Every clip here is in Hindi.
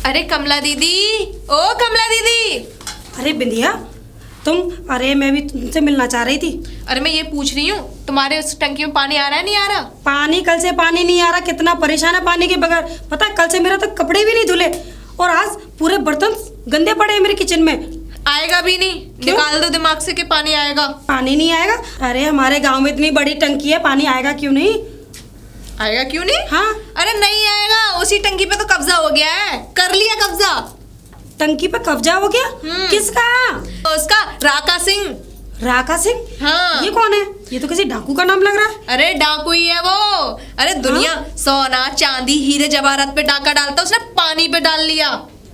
अरे कमला दीदी, ओ कमला दीदी। अरे बिंदिया तुम, अरे मैं भी तुमसे मिलना चाह रही थी। अरे मैं ये पूछ रही हूँ, तुम्हारे उस टंकी में पानी आ रहा है नहीं आ रहा? पानी कल से पानी नहीं आ रहा, कितना परेशान है पानी के बगैर। पता है कल से मेरा तो कपड़े भी नहीं धुले और आज पूरे बर्तन गंदे पड़े हैं मेरे किचन में। आएगा भी नहीं, निकाल दो दिमाग से कि पानी आएगा। पानी नहीं आएगा? अरे हमारे गांव में इतनी बड़ी टंकी है, पानी आएगा क्यों नहीं? आएगा क्यों नहीं? हाँ। अरे नहीं आएगा, उसी टंकी पे तो कब्जा हो गया है, कर लिया कब्जा। टंकी पे कब्जा हो गया? किसका? उसका, राका सिंह। राका सिंह? हाँ। ये कौन है? ये तो किसी डाकू का नाम लग रहा है। अरे डाकू ही है वो। अरे दुनिया सोना चांदी हीरे जवाहरात पे डाका डालता, उसने पानी पे डाल लिया।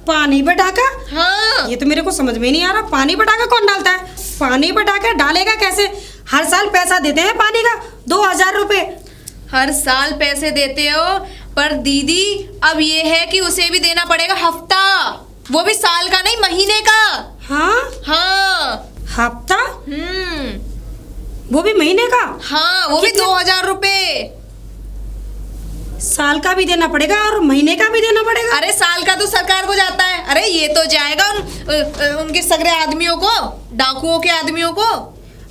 पानी पे डाका? हाँ। ये तो मेरे को समझ में नहीं आ रहा, पानी पे डाका कौन डालता है? पानी पे डाका डालेगा कैसे? हर साल पैसा देते हैं पानी का 2000 रुपए। हर साल पैसे देते हो, पर दीदी अब ये है कि उसे भी देना पड़ेगा हफ्ता, वो भी साल का नहीं महीने का। हाँ हाँ। हफ्ता? वो भी महीने का? हाँ, वो भी 2000 रुपए। साल का भी देना पड़ेगा और महीने का भी देना पड़ेगा? अरे साल का तो सरकार को जाता है, अरे ये तो जाएगा उनके सगरे आदमियों को, डाकुओं के आदमियों को।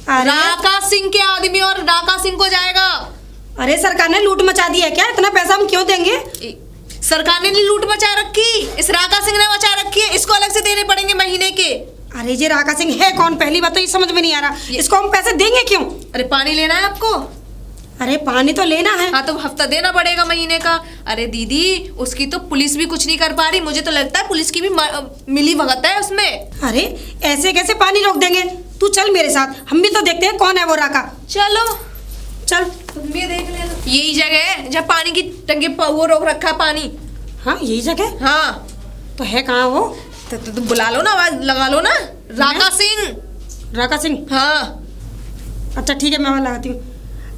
राका सिंह के आदमी और राका सिंह को जाएगा। अरे सरकार ने लूट मचा दी है क्या? इतना पैसा हम क्यों देंगे? सरकार ने नहीं लूट मचा रखी, इस राका सिंह ने मचा रखी है, इसको अलग से देने पड़ेंगे महीने के। अरे ये राका सिंह है कौन? पहली बात तो ये समझ में नहीं आ रहा, इसको हम पैसे देंगे क्यों? अरे पानी लेना है आपको? अरे पानी तो लेना है। हाँ तो हफ्ता देना पड़ेगा महीने का। अरे दीदी उसकी तो पुलिस भी कुछ नहीं कर पा रही, मुझे तो लगता है पुलिस की भी मिली भगत है उसमें। अरे ऐसे कैसे पानी रोक देंगे? तू चल मेरे साथ, हम भी तो देखते हैं कौन है वो राका। चलो चल। तुम भी देख लेना, यही जगह है जहाँ पानी की टंकी वो रोक रखा पानी। हाँ यही जगह? हाँ तो है कहाँ वो? तो बुला लो ना, आवाज लगा लो ना। राका सिंह। राका सिंह? हाँ। अच्छा ठीक है, मैं वहाँ लगाती हूँ।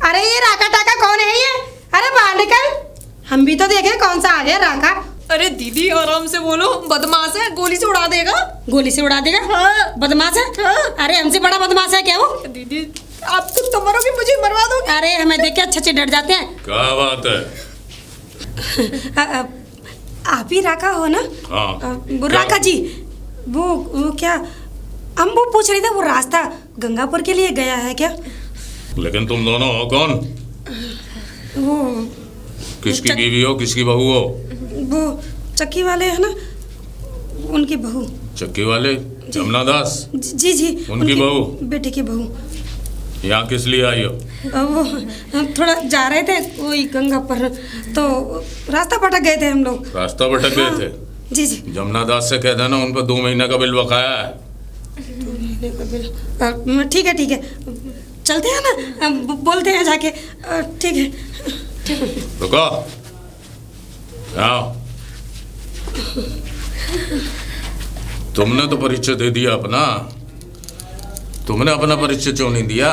अरे ये राका टाका कौन है ये? अरे बाहर निकल, हम भी तो देखें कौन सा आ गया राका। अरे दीदी आराम से बोलो, बदमाश है, गोली से उड़ा देगा। गोली से उड़ा देगा? हाँ। बदमाश है? हाँ। अरे हमसे बड़ा बदमाश है क्या वो? दीदी आप तो मरोगे, मुझे मरवा दोगे। अरे हमें देख के अच्छे अच्छे डर जाते हैं। क्या बात है? आप ही राका हो ना? हाँ। राका जी, वो क्या, हम वो पूछ रहे थे, वो रास्ता गंगापुर के लिए गया है क्या? लेकिन तुम दोनों हो कौन? वो किसकी बीवी हो, किसकी बहू हो? वो चक्की वाले है ना, उनकी बहू। चक्की वाले? जमुना दास? जी जी उनकी बहू? बेटे की बहू। यहाँ किस लिए आई हो? वो हम थोड़ा जा रहे थे वही गंगा पर, तो रास्ता भटक गए थे हम लोग। रास्ता भटक गए थे? जी जी। जमुना दास से कह देना उन पर 2 महीने का बिल बकाया है। 2 महीने का बिल? ठीक है ठीक है, चलते हैं ना, बोलते हैं जाके। ठीक है। रुको, आओ। तुमने तो परिचय दे दिया अपना, तुमने अपना परिचय क्यों नहीं दिया?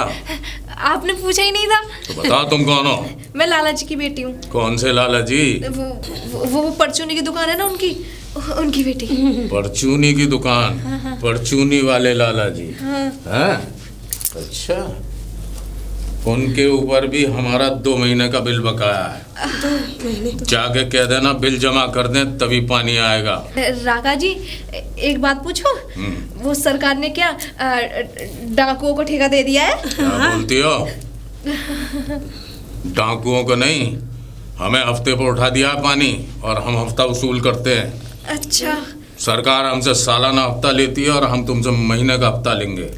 आपने पूछा ही नहीं था। तो बताओ तुम कौन हो? मैं लाला जी की बेटी हूँ। कौन से लाला जी? वो परचूनी की दुकान है ना उनकी बेटी। परचूनी की दुकान? परचूनी वाले लाला जी? हाँ। अच्छा, उनके ऊपर भी हमारा 2 महीने का बिल बकाया है। जाके कह देना बिल जमा कर दें तभी पानी आएगा। राका जी एक बात पूछो, वो सरकार ने क्या डाकुओं को ठेका दे दिया है? क्या बोलती हो? डाकुओं को नहीं, हमें हफ्ते पर उठा दिया है पानी और हम हफ्ता वसूल करते हैं। अच्छा। सरकार हमसे सालाना हफ्ता लेती है और हम तुमसे महीने का हफ्ता लेंगे।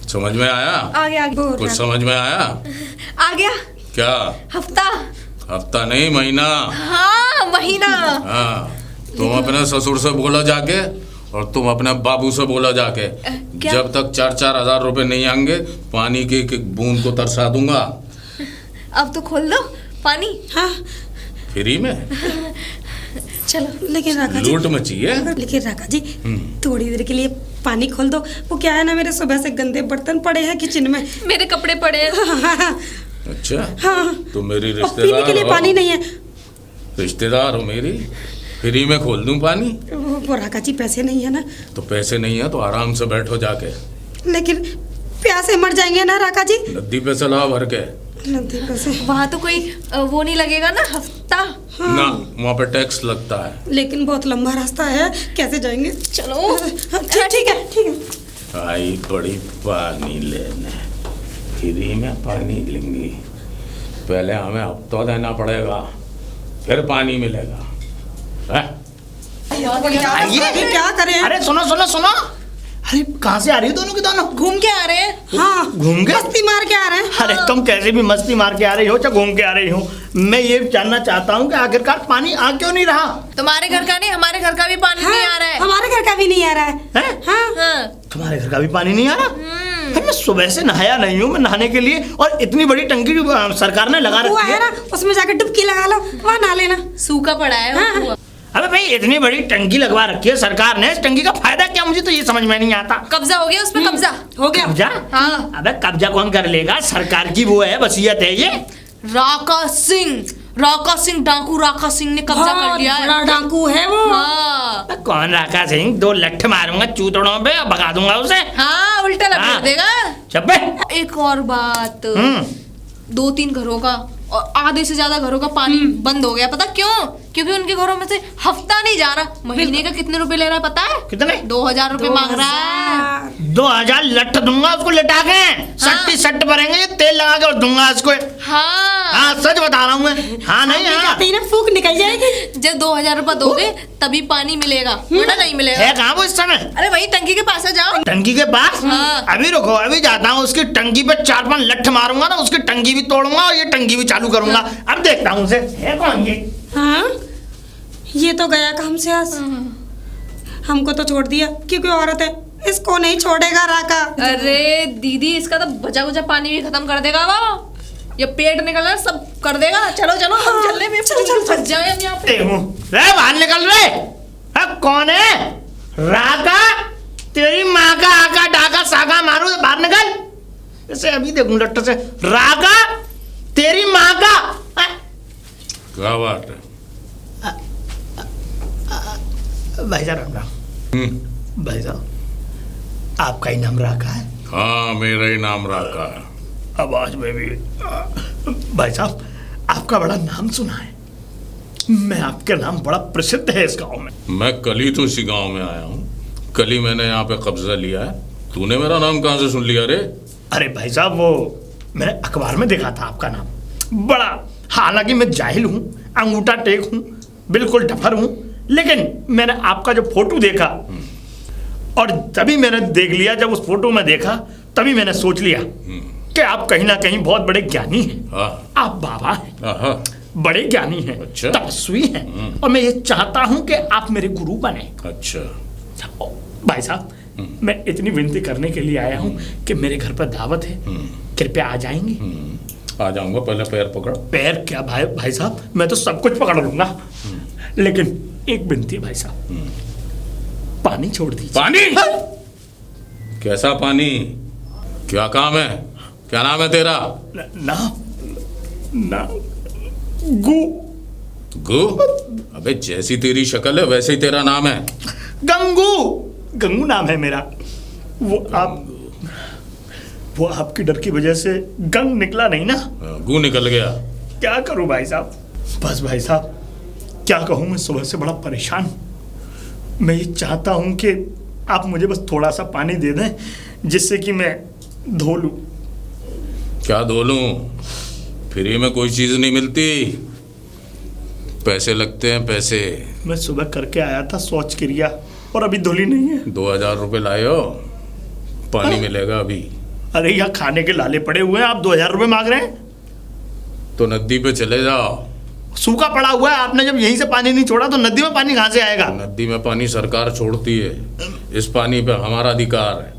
समझ में आया? आ गया। कुछ समझ में आया? आ गया। क्या? हफ्ता? हफ्ता नहीं, महीना। हाँ महीना। हाँ, तुम अपने ससुर से बोलो जाके और तुम अपने बाबू से बोलो जाके, जब तक 4-4 हजार रुपए नहीं आएंगे पानी की एक बूंद को तरसा दूंगा। अब तो खोल दो पानी। हाँ फ्री में? चलो। लेकिन राका जी, लूट मची है। लेकिन राका जी थोड़ी देर के लिए पानी खोल दो। वो क्या है ना, मेरे सुबह से गंदे बर्तन पड़े हैं किचन में, मेरे कपड़े पड़े हैं। अच्छा। हाँ। तो मेरी पीने रिश्तेदार के लिए हो? पानी नहीं है। रिश्तेदार हो मेरी, फ्री में खोल दूं पानी? वो राका जी पैसे नहीं है ना। तो पैसे नहीं है तो आराम से बैठो जाके। लेकिन प्यासे मर जाएंगे ना राका जी। नदी पे चलाओ भर के। नदी पे से। वहाँ तो कोई वो नहीं लगेगा ना, हफ्ता? ना, वहाँ पे टैक्स लगता है। लेकिन बहुत लंबा रास्ता है, कैसे जाएंगे? चलो ठीक है ठीक है। आई बड़ी पानी लेने, फ्री में पानी लेंगी। पहले हमें हफ्ता देना पड़ेगा, फिर पानी मिलेगा। ये क्या करें? अरे सुनो सुनो सुनो, अरे कहाँ से आ रही हो दोनों के दोनों? घूम के आ रहे हैं। हाँ, घूम के? मस्ती मार के आ रहे हैं। अरे तुम कैसे भी मस्ती मार के आ रही हो चाहे घूम के आ रही हो, मैं ये जानना चाहता हूँ कि आखिरकार पानी आ क्यों नहीं रहा? तुम्हारे घर का नहीं, हमारे घर का भी पानी नहीं आ रहा है। हमारे घर का भी नहीं आ रहा है। हैं? हाँ। तुम्हारे घर का भी पानी नहीं आ रहा? अरे मैं सुबह से नहाया नहीं हूँ, मैं नहाने के लिए, और इतनी बड़ी टंकी सरकार ने लगा कुआं रखी है है। ना, उसमें जाकर डुबकी लगा लो, वहाँ नहा लेना। सूखा पड़ा है वो हाँ। कुआं। अबे भाई इतनी बड़ी टंकी लगवा रखी है सरकार ने, इस टंकी का फायदा क्या, मुझे तो ये समझ में नहीं आता। कब्जा हो गया उसमें, कब्जा हो गया। कब्जा? हाँ। अबे कब्जा कौन कर लेगा, सरकार की वो है, वसीयत है ये। राका सिंह डाकू राका सिंह ने कब्जा कर लिया है। बड़ा डाकू है वो। हाँ अबे कौन राका सिंह, 2 लठ मारूंगा चूतड़ों पे और भगा दूंगा उसे। हाँ, उल्टा लपेट हाँ। देगा। चुप बे। एक और बात, हम्म। 2-3 घरों का और आधे से ज्यादा घरों का पानी बंद हो गया। पता क्यों? क्योंकि उनके घरों में से हफ्ता नहीं जा रहा। महीने का कितने रुपए ले रहा है पता है? कितने? 2000 रुपए मांग रहा है। 2000 लठ दूंगा उसको लिटा के, सट्ट भरेंगे, ये तेल लगा के और दूंगा उसको। हाँ हाँ सच बता रहा हूँ मैं। हाँ नहीं हाँ जाते ही ना फूक निकल जाएगी। जब 2000 रुपए दोगे तभी पानी मिलेगा, वरना नहीं मिलेगा। है कहाँ वो इस समय? अरे वही टंकी के पास है, जाओ। टंकी के पास? हाँ। अभी रुको, अभी जाता हूँ, उसकी टंकी पे 4-5 लठ मारूंगा ना, उसकी टंकी भी तोड़ूंगा और ये टंकी भी चालू करूंगा। अब देखता हूँ उसे। है कौन ये? हाँ, ये तो गया काम से आज। हमको तो छोड़ दिया क्योंकि औरत है, इसको नहीं छोड़ेगा राका। अरे दीदी, इसका तो बचा कुचा पानी भी खत्म कर देगा वो। ये पेट निकलना सब कर देगा। चलो चलो, हम चल रहे हैं, फंस जाए हम यहाँ पे। रे बाहर निकल रे। कौन है? राका? तेरी माँ का आका डाका साका मारू, बाहर निकल। इसे अभी देखूं लट्ट से। राका तेरी माँ का। क्या बात है? भाई साहब राम राम। भाई साहब आपका ही नाम राका है? हाँ, मेरा ही नाम राका है। आवाज में भी। भाई साहब आपका बड़ा नाम सुना है, मैं आपका नाम बड़ा प्रसिद्ध है इस गांव में। मैं कल ही तो इसी गांव में आया हूँ, कल ही मैंने यहाँ पे कब्जा लिया है। तूने मेरा नाम कहाँ से सुन लिया रे? अरे भाई साहब वो मैंने अखबार में देखा था आपका नाम बड़ा, हालांकि मैं जाहिल हूँ, अंगूठा टेक हूँ, बिल्कुल डफर हूँ, लेकिन मैंने आपका जो फोटो देखा और तभी मैंने देख लिया, जब उस फोटो में देखा तभी मैंने सोच लिया कि आप कहीं ना कहीं बहुत बड़े ज्ञानी हैं। हाँ। आप बाबा हैं, आहा। बड़े ज्ञानी हैं, अच्छा। तपस्वी हैं, और मैं ये चाहता हूं कि आप मेरे गुरु बने। अच्छा। भाई साहब मैं इतनी विनती करने के लिए आया हूं कि मेरे घर पर दावत है, कृपया आ जाएंगे? आ जाऊंगा, पहले पैर पकड़। पैर क्या भाई साहब, मैं तो सब कुछ पकड़ लूंगा, लेकिन एक विनती है भाई साहब, पानी छोड़ दीजिए। पानी? कैसा पानी? क्या काम है? क्या नाम है तेरा? ना गु। गु? अबे जैसी तेरी शक्ल है वैसे ही तेरा नाम है। गंगू नाम है मेरा। वो आपकी डर की वजह से गंग निकला नहीं ना? गु निकल गया। क्या करूं भाई साहब? बस भाई साहब क्या कहूं, मैं सुबह से बड़ा परेशान हूं। मैं ये चाहता हूं कि आप मुझे बस थोड़ा सा पानी दे दें जिससे कि मैं धो लूं। क्या धो लूं? फ्री में कोई चीज नहीं मिलती, पैसे लगते हैं, पैसे। मैं सुबह करके आया था शौच क्रिया और अभी धुली नहीं है। 2000 रुपए लाए हो, पानी मिलेगा अभी। अरे यहाँ खाने के लाले पड़े हुए हैं, आप 2000 रुपये मांग रहे हैं? तो नदी पे चले जाओ। सूखा पड़ा हुआ है, आपने जब यहीं से पानी नहीं छोड़ा तो नदी में पानी कहाँ से आएगा? नदी में पानी सरकार छोड़ती है, इस पानी पे हमारा अधिकार है।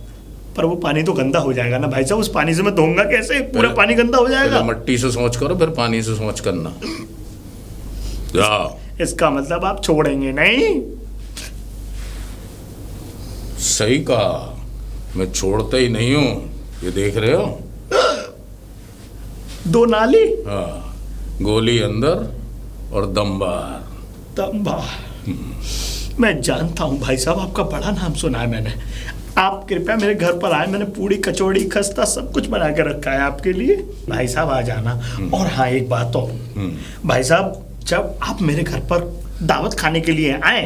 पर वो पानी तो गंदा हो जाएगा ना भाई साहब, उस पानी से मैं धोऊंगा कैसे? पूरा पानी गंदा हो जाएगा। पहले मट्टी से सोच करो, फिर पानी से सोच करना। जाओ। इसका मतलब आप छोड़ेंगे नहीं? सही कहा, मैं छोड़ता ही नहीं हूँ। ये देख रहे हो? 2 नाली? हाँ, गोली अंदर और दम बाहर। दम बाहर। मैं जानता हूँ भाई साहब, आपका बड़ा नाम सुना है मैंने। आप कृपया मेरे घर पर आए, मैंने पूरी कचौड़ी खस्ता सब कुछ बना के रखा है आपके लिए। भाई साहब आ जाना। और हाँ एक बात तो, भाई साहब जब आप मेरे घर पर दावत खाने के लिए आए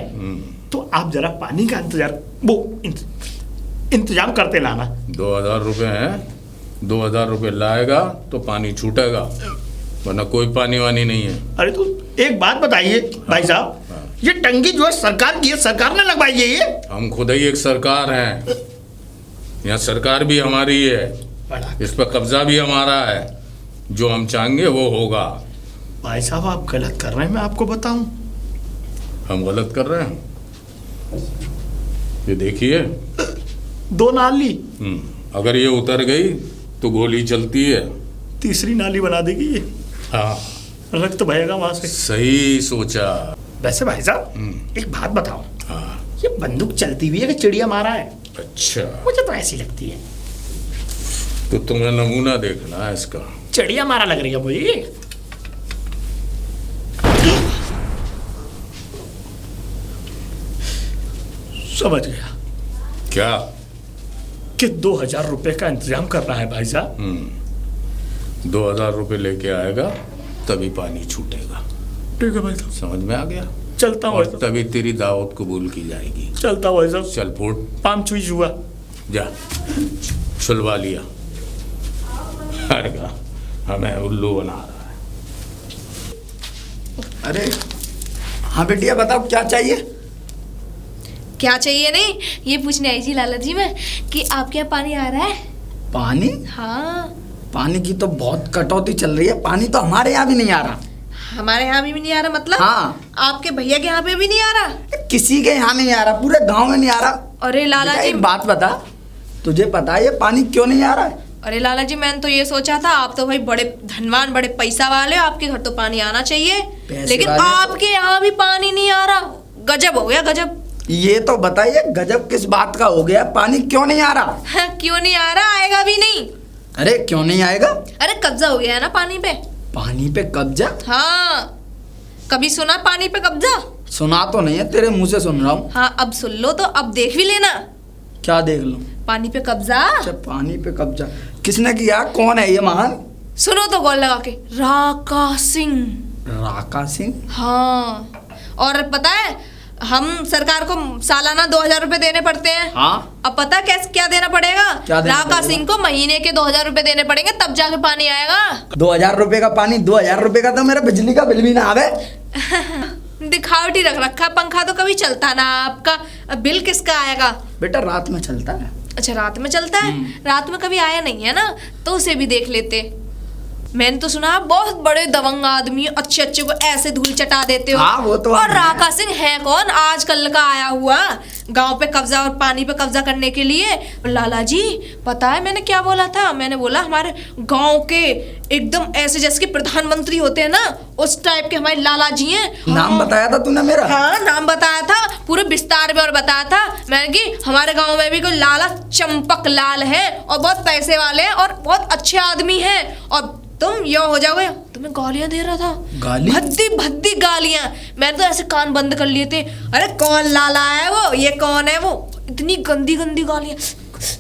तो आप जरा पानी का इंतजाम करते लाना। 2000 रुपये हैं, 2000 रुपये लाएगा तो पानी छूटेगा, वरना कोई पानी वानी नहीं है। अरे तो एक बात बताइए भाई साहब, ये टंकी जो है सरकार की है, सरकार ने लगवाई है ये? हम खुद ही एक सरकार हैं, यहाँ सरकार भी हमारी है, इस पर कब्जा भी हमारा है, जो हम चाहेंगे वो होगा। भाई साहब आप गलत कर रहे हैं, मैं आपको बताऊं। हम गलत कर रहे हैं? ये देखिए 2 नाली, अगर ये उतर गई तो गोली चलती है, तीसरी नाली बना देगी ये। हाँ रक्त बहेगा वहां से। सही सोचा। वैसे भाई साहब एक बात बताओ, हाँ ये बंदूक चलती हुई है कि चिड़िया मारा है? अच्छा, मुझे तो ऐसी लगती है। तो तुम्हें नमूना देखना है इसका। चिड़िया मारा लग रही है मुझे। समझ गया क्या? कि 2000 रुपए का इंतजाम करना है भाई साहब। 2000 रुपये लेके आएगा तभी पानी छूटेगा। ठीक है भाई साहब, समझ में आ गया? चलता हूँ और भाई साहब। तभी तेरी दावत कबूल की जाएगी। चलता हूँ भाई साहब। चल फुट, पाम छुई जुआ। जा छुलवा लिया। अरे हमें उल्लू बना रहा है। अरे हाँ बेटिया बताओ क्या चाहिए? क्या चाहिए नहीं, ये पूछने आई थी लाला जी मैं कि आपके यहाँ पानी आ रहा है? पानी? हाँ। पानी की तो बहुत कटौती चल रही है, पानी तो हमारे यहाँ भी नहीं आ रहा। हमारे यहाँ भी नहीं आ रहा मतलब? हाँ। आपके भैया के यहाँ पे भी नहीं आ रहा? किसी के यहाँ नहीं आ रहा, पूरे गांव में नहीं आ रहा। अरे लाला बेटा, जी एक बात बता, तुझे पता है ये पानी क्यों नहीं आ रहा है? अरे लाला जी मैंने तो ये सोचा था, आप तो भाई बड़े धनवान बड़े पैसा वाले हो, आपके घर तो पानी आना चाहिए, लेकिन वाले आपके यहाँ भी पानी नहीं आ रहा। गजब हो गया गजब। ये तो बताइए गजब किस बात का हो गया, पानी क्यों नहीं आ रहा? क्यों नहीं आ रहा, आएगा भी नहीं। अरे क्यों नहीं आएगा? अरे कब्जा हो गया है ना पानी पे। पानी पे कब्जा? हाँ, कभी सुना पानी पे कब्जा? सुना तो नहीं है, तेरे मुंह से सुन रहा हूँ। हाँ अब सुन लो तो अब देख भी लेना। क्या देख लूं? पानी पे कब्जा। अच्छा पानी पे कब्जा किसने किया, कौन है ये महान? सुनो तो गौर लगा के, राका सिंह। राका सिंह? हाँ, और पता है हम सरकार को सालाना 2000 रुपए देने पड़ते हैं। हाँ। अब पता कैसे क्या देना पड़ेगा? क्या देना राका पड़ेगा? सिंह को महीने के 2000 रुपए देने पड़ेंगे, तब जाके पानी आएगा। 2000 रुपए का पानी? 2000 रुपए का तो मेरा बिजली का बिल भी ना आवे। दिखावटी रख रखा, पंखा तो कभी चलता ना आपका, अब बिल किसका आएगा? बेटा रात में चलता है। अच्छा रात में चलता है? रात में कभी आया नहीं है ना, तो उसे भी देख लेते। मैंने तो सुना बहुत बड़े दबंग आदमी अच्छे अच्छे को ऐसे धूल चटा देते हो। हाँ, वो तो और है। राका सिंह है कौन, आजकल का आया हुआ गांव पे कब्जा और पानी पे कब्जा करने के लिए। लाला जी पता है मैंने क्या बोला था? मैंने बोला हमारे गांव के एकदम ऐसे जैसे कि प्रधानमंत्री होते हैं ना, उस टाइप के हमारे लाला जी हैं। नाम बताया था तूने मेरा? हाँ नाम बताया था, पूरे विस्तार में और बताया था मैंने कि हमारे गांव में भी कोई लाला चंपक लाल है और बहुत पैसे वाले हैं और बहुत अच्छे आदमी हैं, और तुम यो हो जाओगे। तुम्हें गालियां दे रहा था, गाली? भद्दी भद्दी गालियां। मैंने तो ऐसे कान बंद कर लिए थे, अरे कौन लाला है वो, ये कौन है वो, इतनी गंदी गंदी गालियां।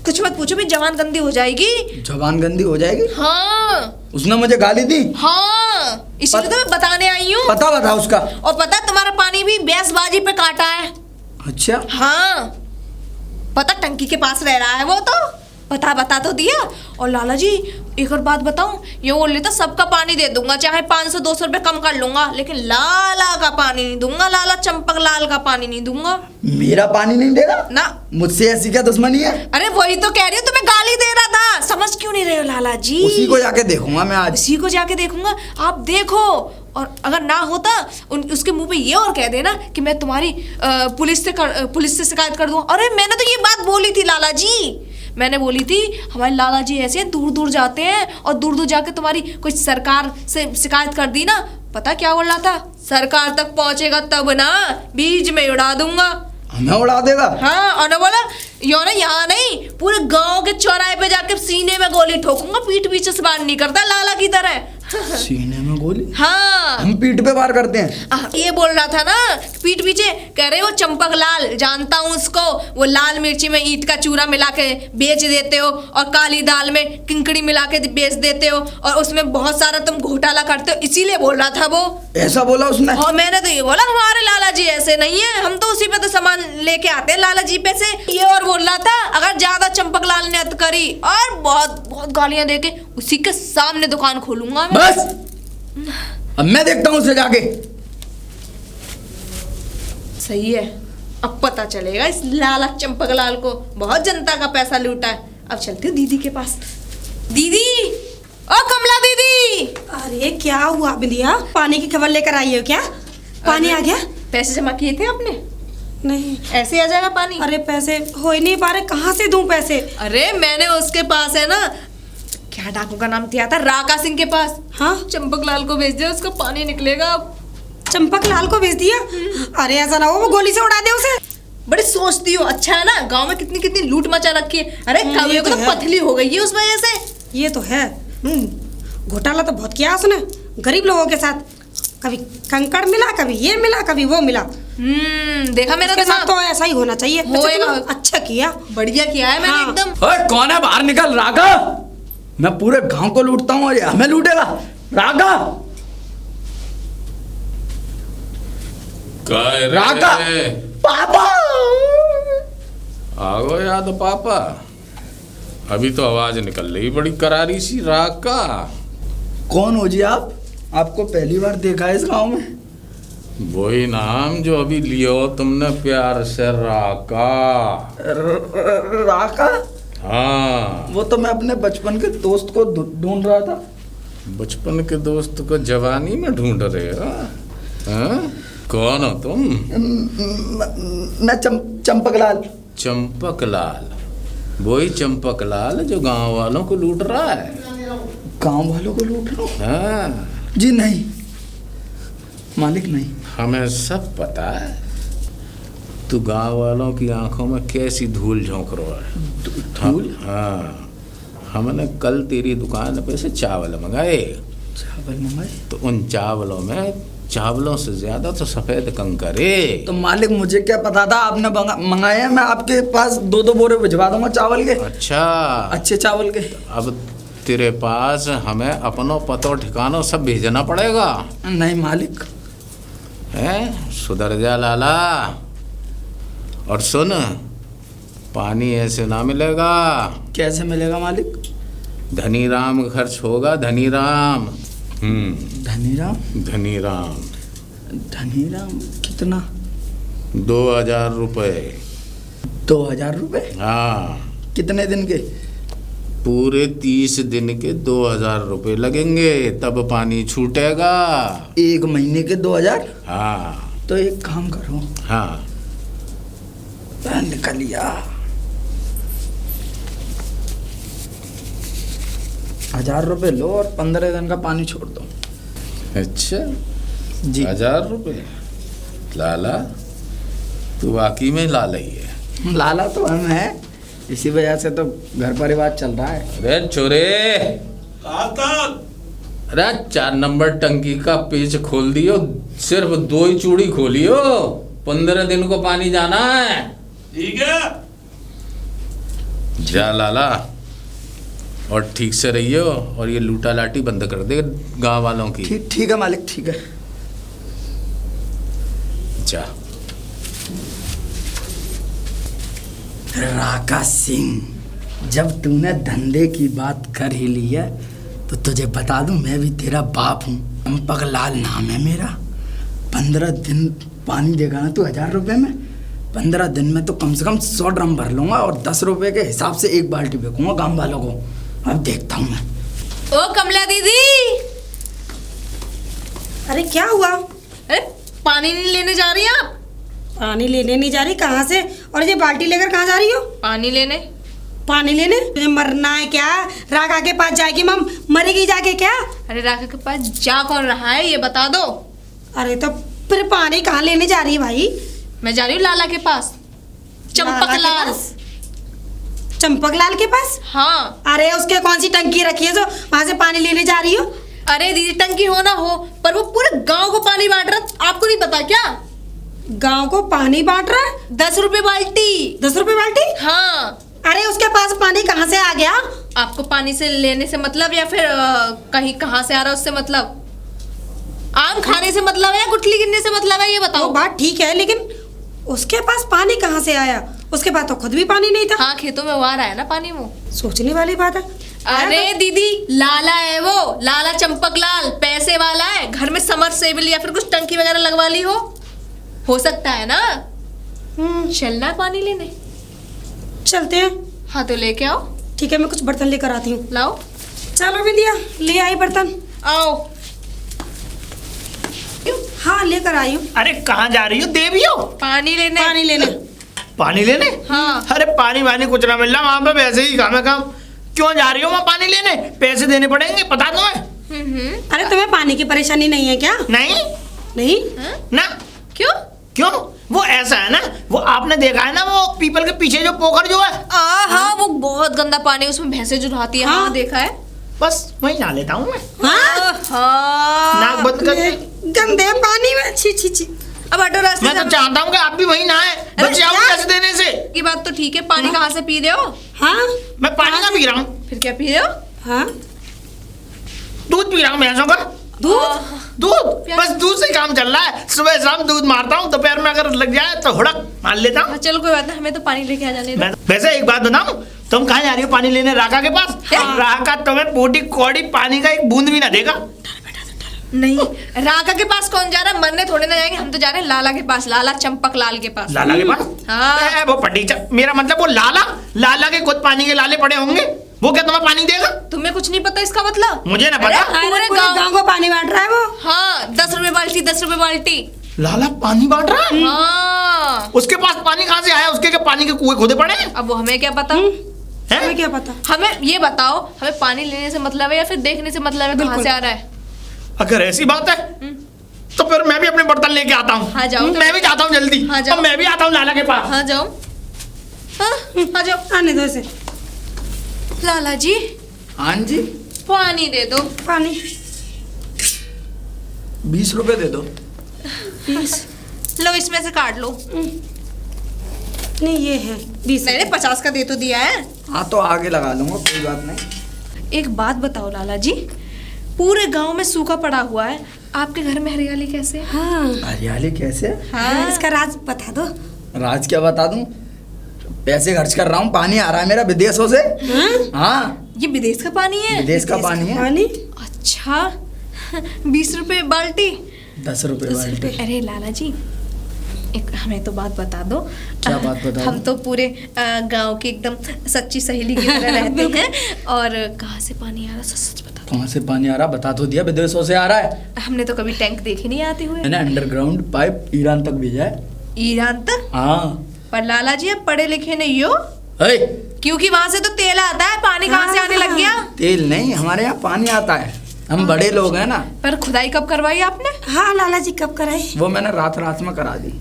कुछ मत पूछो भी, जवान गंदी हो जाएगी। जवान गंदी हो जाएगी? हाँ। उसने मुझे गाली दी? हाँ, इसीलिए तो मैं बताने आई हूँ। पता बता उसका। और पता तुम्हारा पानी भी बैसबाजी पे काटा है। अच्छा। हाँ पता, टंकी के पास रह रहा है वो, तो बता तो दिया। और लाला जी एक और बात बताऊं, ये बोल लेता सबका पानी दे दूंगा, चाहे 500-200 रुपए कम कर लूंगा, लेकिन लाला का पानी नहीं दूंगा, लाला चंपक लाल का पानी नहीं दूंगा। मेरा पानी नहीं देगा ना। मुझसे ऐसी क्या दुश्मनी है? अरे वही तो कह रही हूँ, तुम्हें गाली दे रहा था, समझ क्यों नहीं रहे हो लाला जी? उसी को जाके देखूंगा मैं आज। उसी को जाके देखूंगा, आप देखो। और अगर ना होता उसके मुंह पे ये और कह देना कि मैं तुम्हारी पुलिस से शिकायत कर दूं। अरे मैंने तो ये बात बोली थी लाला जी, मैंने बोली थी हमारे लाला जी ऐसे दूर दूर जाते हैं और दूर दूर जाके तुम्हारी कोई सरकार से शिकायत कर दी ना, पता क्या बोल रहा था? सरकार तक पहुंचेगा तब ना, बीच में उड़ा दूंगा। हमें उड़ा देगा? हाँ, और ना बोला यो ना, यहाँ नहीं पूरे गांव के चौराहे पे जाके सीने में गोली ठोकूंगा, पीठ पीछे से बात नहीं करता लाला की तरह। सीने में गोली? हाँ हम पीठ पे वार करते हैं। ये बोल रहा था ना पीठ पीछे, कह रहे वो चंपक लाल, जानता हूँ उसको, वो लाल मिर्ची में ईंट का चूरा मिला के बेच देते हो और काली दाल में किंकड़ी मिला के बेच देते हो और उसमें बहुत सारा तुम घोटाला करते हो, इसीलिए बोल रहा था वो। ऐसा बोला उसने? और मैंने तो ये बोला हमारे लाला जी ऐसे नहीं है, हम तो उसी पे तो सामान लेके आते हैं लाला जी पे से। ये और बोल रहा था अगर ज्यादा चंपक लाल ने हद करी और बहुत बहुत गालियां देके उसी के सामने दुकान खोलूंगा मैं। बस अब मैं देखता हूँ उसे जाके। सही है, अब पता चलेगा इस लाला चंपक लाल को, बहुत जनता का पैसा लूटा है। अब चलती हूँ दीदी के पास। दीदी, ओ कमला दीदी। अरे क्या हुआ बिंदिया, पानी की खबर लेकर आई हो क्या? पानी आ गया? पैसे जमा किए थे आपने? नहीं। ऐसे आ जाएगा पानी? अरे पैसे हो ही नहीं पा रहे, कहाँ से दूं पैसे? अरे मैंने उसके पास है ना, क्या डाकू का नाम दिया था, राका सिंह के पास। हाँ चंपक लाल को भेज दे, उसका पानी निकलेगा अब। चंपक लाल को भेज दिया? अरे ऐसा ना हो वो गोली से उड़ा दे उसे। बड़ी सोचती हो, अच्छा है ना, गांव में कितनी कितनी लूट मचा रखी है। अरे कभी ये तो तो है। पतली हो गई है उस वजह से। ये तो है। घोटाला तो बहुत किया उसने गरीब लोगों के साथ, कभी कंकड़ मिला, कभी ये मिला, कभी वो मिला। देखा मेरा उसके साथ दिमाग, तो ऐसा ही होना चाहिए। होएगा। अच्छा किया, बढ़िया किया है मैंने हाँ। एकदम। ओए कौन है, बाहर निकल। रागा, मैं पूरे गांव को लूटता हूँ और ये हमें लूटेगा। रागा, रागा, पापा आ गो याद पापा, अभी तो आवाज निकल रही बड़ी करारी सी। राका? कौन हो जी आप? आपको पहली बार देखा है इस गांव में। वही नाम जो अभी लियो तुमने प्यार से, राका। राका? हाँ, वो तो मैं अपने बचपन के दोस्त को ढूंढ रहा था। बचपन के दोस्त को जवानी में ढूंढ रहे हो? हाँ? कौन हो तुम? मैं चंपक लाल। चंपक लाल? वही चंपक लाल जो गांव वालों को लूट रहा है? गांव वालों को लूट रहा हूँ? हाँ। जी नहीं मालिक, नहीं। हमें सब पता है तू गांव वालों की आंखों में कैसी धूल झोंक रहा है। धूल? हाँ, हमने कल तेरी दुकान पे से चावल मंगाए। चावल मंगाए? तो उन चावलों में चावलों से ज्यादा तो सफेद कंकर है। तो मालिक मुझे क्या पता था आपने मंगाए हैं। मैं आपके पास 2-2 बोरे भिजवा दूंगा चावल के। अच्छा, अच्छे चावल के। अब तेरे पास हमें अपनों पतो ठिकानों सब भेजना पड़ेगा। नहीं मालिक। हैं? सुधर जा लाला। और सुन, पानी ऐसे ना मिलेगा। कैसे मिलेगा मालिक? धनी राम खर्च होगा, धनी राम। धनीराम? धनीराम। धनीराम कितना? 2000 रुपये। 2000 रुपये? हाँ, कितने दिन के? पूरे 30 दिन के 2000 रुपये लगेंगे, तब पानी छूटेगा। 1 महीने के 2000? हाँ। तो एक काम करो। हाँ, निकलिया 1000 रुपये लो और 15 दिन का पानी छोड़ दो। अच्छा जी। 1000 रुपये? लाला, तू वाकई में लाला ही है। लाला तो हम है, इसी वजह से तो घर परिवार चल रहा है। अरे छोरे, अरे 4 नंबर टंकी का पेच खोल दियो, सिर्फ 2 ही चूड़ी खोलियो, 15 दिन को पानी जाना है। ठीक है। जा लाला, और ठीक से रहियो, और ये लूटा लाटी बंद कर दे गांव वालों की। ठीक है मालिक, ठीक है। जा। राका सिंह, जब तूने धंधे की बात कर ही ली है तो तुझे बता दूं मैं भी तेरा बाप हूँ। चंपक लाल नाम है मेरा। 15 दिन पानी देगा ना तू 1000 रुपये में, 15 दिन में तो कम से कम 100 ड्रम भर लूंगा और 10 रुपये के हिसाब से 1 बाल्टी बेचूंगा गांव वालों को। अब देखता हूँ मैं। ओ कमला दीदी, अरे क्या हुआ? अरे पानी नहीं लेने जा रही आप? पानी लेने नहीं जा रही? कहाँ से? और ये बाल्टी लेकर कहाँ जा रही हो? पानी लेने। पानी लेने? तुझे मरना है क्या? राका के पास जाएगी मम, मरेगी जाके क्या? अरे राका के पास जा कौन रहा है ये बता दो। अरे तो फिर पानी कहाँ लेने जा रही है भाई? मैं जा रही हूँ लाला के पास, चंपक लाला के लाल। पास? चंपक लाल के पास? हाँ। अरे उसके कौन सी टंकी रखी है जो वहां से पानी लेने जा रही हो? अरे दीदी टंकी हो ना हो, पर वो पूरे गांव को पानी बांट रहा, आपको नहीं पता क्या? गांव को पानी बांट रहा है? 10 रुपए बाल्टी। 10 रुपए बाल्टी? हाँ। अरे उसके पास पानी कहाँ से आ गया? आपको पानी से लेने से मतलब या फिर कहीं कहाँ से आ रहा है उससे मतलब? आम खाने से मतलब है या गुठली गिनने से मतलब है, ये वो बताओ। बात ठीक है, लेकिन उसके पास पानी कहाँ से आया? उसके पास तो खुद भी पानी नहीं था। हाँ, खेतों में उगा रहा है ना पानी वो। सोचने वाली बात है। अरे दीदी, लाला है वो, लाला चंपक लाल, पैसे वाला है। घर में समरसेबल या फिर कुछ टंकी वगैरह लगवा ली हो सकता है ना। चलना है पानी लेने? चलते हैं। हाँ तो लेके आओ। ठीक है, मैं कुछ बर्तन लेकर आती हूँ। लाओ। चलो विद्या, ले आई बर्तन। आओ। हाँ लेकर आई हूँ। अरे कहाँ जा रही हो देवियो? पानी लेने। पानी लेने। पानी लेने? हाँ। अरे पानी वानी कुछ ना मिल रहा वहां पे, वैसे ही काम है काम। क्यों जा रही हो वहाँ पानी लेने? पैसे देने पड़ेंगे, बता दो मैं। अरे तुम्हें पानी की परेशानी नहीं है क्या? नहीं नहीं? ना। क्यों? क्यों? वो ऐसा है ना, वो आपने देखा है ना वो पीपल के पीछे जो पोखर जो है, हाँ, वो बहुत गंदा पानी, उसमें भैंसे जो नहाती है। हाँ, देखा है। बस वहीं नहा लेता हूँ मैं। हाँ। नाक बंद करके। गंदे पानी में छी छी छी। अब ऑटो रास्ते मैं तो चाहता हूँ कि आप भी वहीं नहाए, बच जाओ पैसे देने से। की बात तो ठीक है, पानी कहाँ से पी रहे हो? हाँ मैं पानी का पी रहा हूँ। फिर क्या पी रहे हो? हाँ दूध पी रहा हूँ भैंसों का। दूध बस दूध से काम चल रहा है। सुबह शाम दूध मारता हूँ, दोपहर में अगर लग जाए तो हुड़क मार लेता हूँ। चलो कोई बात नहीं, हमें तो पानी लेके आ जाने दो। वैसे एक बात बताऊं, तुम कहाँ जा रही हो पानी लेने? राका के पास? राका तुम्हें बूटी कौड़ी पानी का एक बूंद भी ना देगा। नहीं, राका के पास कौन जा रहा है? मरने थोड़े ना जाएंगे, हम तो जा रहे हैं लाला के पास, लाला चंपक लाल के पास। लाला के पास? हाँ। वो पटीचा, मेरा मतलब वो लाला के खुद पानी के लाले पड़े होंगे, वो क्या तुम्हें पानी देगा? तुम्हें कुछ नहीं पता इसका मतलब? मुझे ना पता। पूरे गांव को पानी बांट रहा है वो। हाँ, 10 रुपए बाल्टी, 10 रुपए बाल्टी। लाला पानी बांट रहा है? हाँ। उसके पास पानी कहाँ से आया? उसके क्या पानी के कुएं खोदे पड़े हैं? अब वो हमें क्या पता? हमें क्या पता? हमें ये बताओ, हमें पानी लेने से मतलब है या फिर देखने से मतलब है कहाँ से आ रहा है? अगर ऐसी बात है तो फिर मैं भी अपने बर्तन लेके आता हूँ। हाँ, जाओ। मैं भी जाता हूँ जल्दी। हाँ, जाओ। अब मैं भी आता हूँ लाला के पास। हाँ जाओ। हाँ, आ जाओ। आने दो इसे। लाला जी, हाँ जी, पानी दे दो। पानी 20 रुपए दे दो। 20। लो, इसमें से काट लो। नहीं ये है 20। मैंने 50 का दे तो दिया है। हाँ तो आगे लगा लूंगा, कोई बात नहीं। एक बात बताओ लाला जी, पूरे गांव में सूखा पड़ा हुआ है, आपके घर में हरियाली कैसे है? हाँ हरियाली कैसे? हाँ इसका राज बता दो। राज क्या बता दूं? पैसे खर्च कर रहा हूँ, पानी आ रहा है मेरा विदेशों से। हाँ, ये विदेश का पानी है? विदेश का पानी है। पानी अच्छा। 20 रुपए बाल्टी। 10 रुपए बाल्टी। अरे लाला जी, एक हमें तो बात बता दो। क्या बात बता हम दूं? तो पूरे गांव की एकदम सच्ची सहेली की तरह रहते हैं, और कहाँ से पानी आ रहा सच सच बता कहाँ से पानी आ रहा? बता तो दिया, विदेशों से आ रहा है। दो। हमने तो कभी टैंक देखे नहीं आते हुए। मैंने अंडरग्राउंड पाइप ईरान तक भेजा है। ईरान तक? हाँ। पर लाला जी अब पढ़े लिखे नहीं हो, अरे क्योंकि वहां से तो तेल आता है, पानी कहाँ से आने लग गया? तेल नहीं, हमारे यहाँ पानी आता है, हम बड़े लोग हैं ना। पर खुदाई कब करवाई आपने? हाँ लाला जी कब कराई? वो मैंने रात रात में करा दी।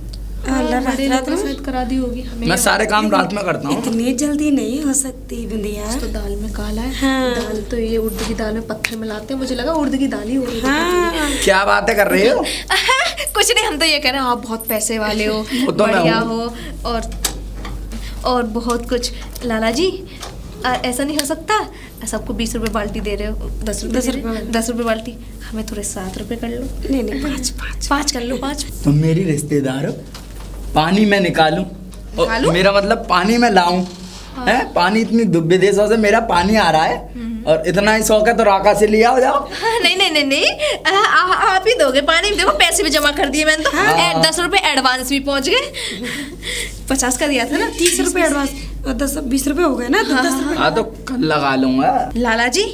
बड़े लोग तो शायद करा दी होगी हमें। मैं सारे काम रात में करता हूँ। इतनी जल्दी नहीं हो सकती बिंदिया। तो दाल में काला है। हाँ। दाल तो ये उड़द की दाल में पत्थर मिलाते हैं, मुझे लगा उड़द की दाल ही हो रही है। हाँ क्या बातें कर रही हो? कुछ नहीं, हम तो ये कह रहे हैं आप बहुत पैसे वाले हो, वो तो मैं बढ़िया हूँ। हो, और बहुत कुछ। लाला जी, ऐसा नहीं हो सकता, सबको 20 रुपए बाल्टी दे रहे हो, 10 रुपए 10 रुपए बाल्टी, हमें थोड़े 7 रुपए कर लो। नहीं नहीं 5 कर लो, 5। तुम मेरी रिश्तेदार हो, पानी मैं निकालूं और निकालूं? मेरा मतलब पानी मैं लाऊं। है पानी इतनी विदेशों से मेरा पानी आ रहा है और इतना ही शौक है तो राका से लिया हो जाओ। नहीं नहीं नहीं नहीं, आप ही दोगे पानी। देखो पैसे भी जमा कर दिए मैंने तो। 10 रुपए एडवांस भी पहुंच गए। 50 का दिया था ना। 30 रुपए एडवांस, 10-20 रुपए हो गए ना। 10 रुपए। हाँ तो कल लगा लूंगा। लाला जी,